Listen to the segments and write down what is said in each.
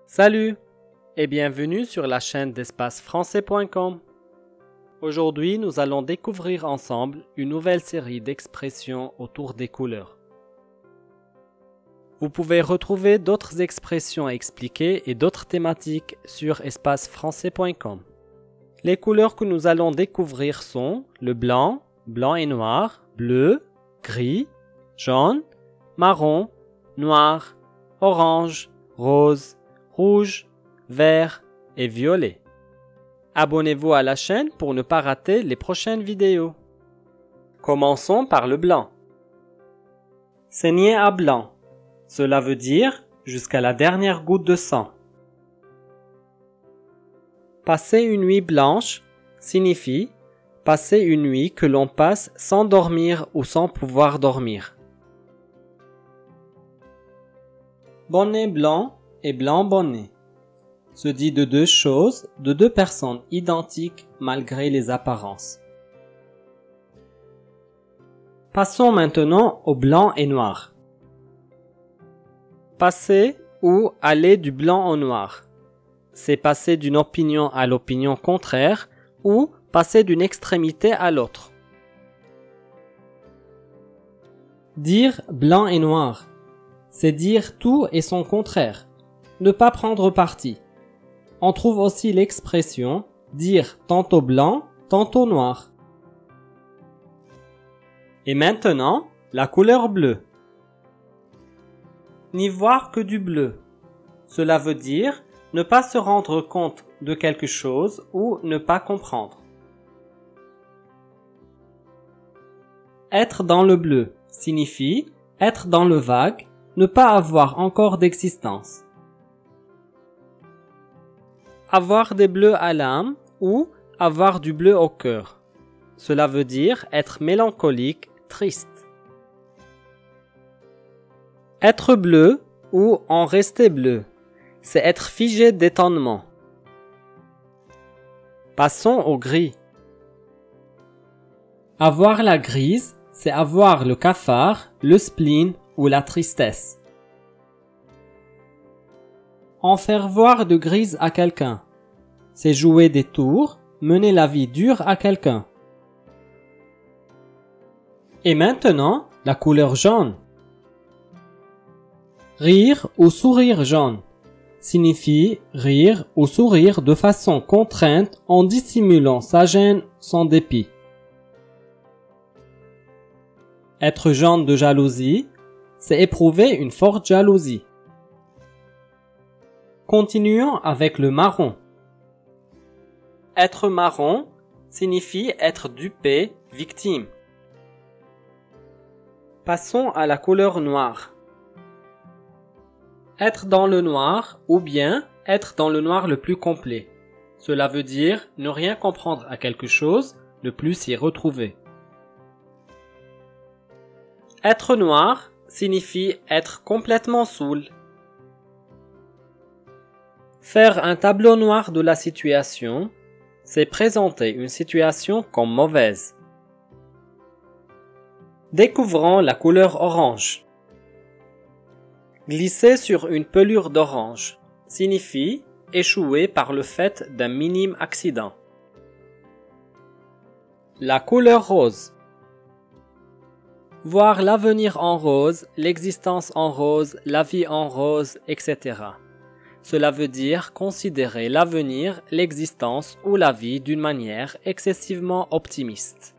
Salut et bienvenue sur la chaîne d'espacefrançais.com. Aujourd'hui, nous allons découvrir ensemble une nouvelle série d'expressions autour des couleurs. Vous pouvez retrouver d'autres expressions expliquées et d'autres thématiques sur espacefrançais.com. Les couleurs que nous allons découvrir sont le blanc, blanc et noir, bleu, gris, jaune, marron, noir, orange, rose, rouge, vert et violet. Abonnez-vous à la chaîne pour ne pas rater les prochaines vidéos. Commençons par le blanc. Saigner à blanc. Cela veut dire jusqu'à la dernière goutte de sang. Passer une nuit blanche signifie passer une nuit que l'on passe sans dormir ou sans pouvoir dormir. Bonnet blanc et blanc bonnet se dit de deux choses, de deux personnes identiques malgré les apparences. Passons maintenant au blanc et noir. Passer ou aller du blanc au noir. C'est passer d'une opinion à l'opinion contraire ou passer d'une extrémité à l'autre. Dire blanc et noir, c'est dire tout et son contraire. Ne pas prendre parti. On trouve aussi l'expression dire tantôt blanc, tantôt noir. Et maintenant, la couleur bleue. N'y voir que du bleu. Cela veut dire ne pas se rendre compte de quelque chose ou ne pas comprendre. Être dans le bleu signifie être dans le vague, ne pas avoir encore d'existence. Avoir des bleus à l'âme ou avoir du bleu au cœur. Cela veut dire être mélancolique, triste. Être bleu ou en rester bleu, c'est être figé d'étonnement. Passons au gris. Avoir la grise, c'est avoir le cafard, le spleen ou la tristesse. En faire voir de grise à quelqu'un, c'est jouer des tours, mener la vie dure à quelqu'un. Et maintenant, la couleur jaune. Rire ou sourire jaune signifie rire ou sourire de façon contrainte en dissimulant sa gêne, son dépit. Être jaune de jalousie, c'est éprouver une forte jalousie. Continuons avec le marron. Être marron signifie être dupé, victime. Passons à la couleur noire. Être dans le noir ou bien être dans le noir le plus complet. Cela veut dire ne rien comprendre à quelque chose, ne plus s'y retrouver. Être noir signifie être complètement saoul. Faire un tableau noir de la situation, c'est présenter une situation comme mauvaise. Découvrons la couleur orange. Glisser sur une pelure d'orange signifie échouer par le fait d'un minime accident. La couleur rose. Voir l'avenir en rose, l'existence en rose, la vie en rose, etc. Cela veut dire considérer l'avenir, l'existence ou la vie d'une manière excessivement optimiste.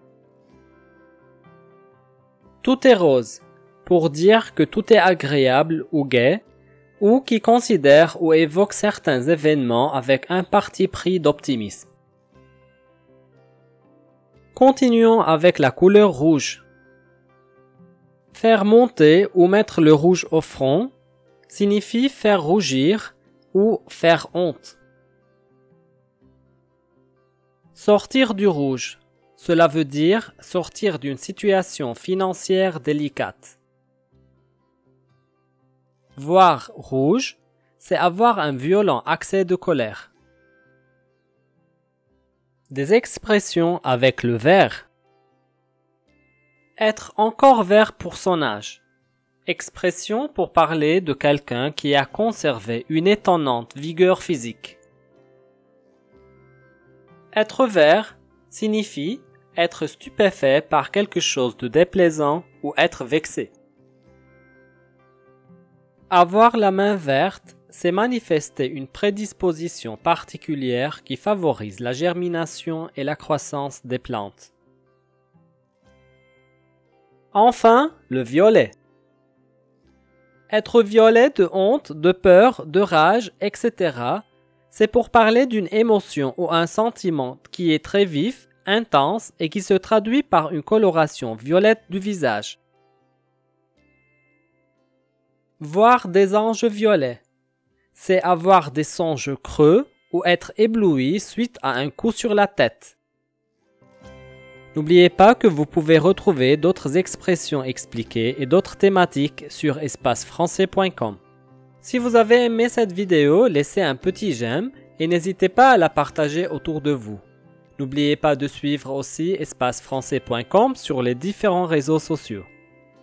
Tout est rose, pour dire que tout est agréable ou gai, ou qui considère ou évoque certains événements avec un parti pris d'optimisme. Continuons avec la couleur rouge. Faire monter ou mettre le rouge au front signifie faire rougir ou faire honte. Sortir du rouge, cela veut dire sortir d'une situation financière délicate. Voir rouge, c'est avoir un violent accès de colère. Des expressions avec le vert. Être encore vert pour son âge. Expression pour parler de quelqu'un qui a conservé une étonnante vigueur physique. Être vert signifie être stupéfait par quelque chose de déplaisant ou être vexé. Avoir la main verte, c'est manifester une prédisposition particulière qui favorise la germination et la croissance des plantes. Enfin, le violet. Être violet de honte, de peur, de rage, etc., c'est pour parler d'une émotion ou un sentiment qui est très vif, intense et qui se traduit par une coloration violette du visage. Voir des anges violets, c'est avoir des songes creux ou être ébloui suite à un coup sur la tête. N'oubliez pas que vous pouvez retrouver d'autres expressions expliquées et d'autres thématiques sur espacefrançais.com. Si vous avez aimé cette vidéo, laissez un petit j'aime et n'hésitez pas à la partager autour de vous. N'oubliez pas de suivre aussi espacefrançais.com sur les différents réseaux sociaux.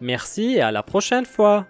Merci et à la prochaine fois.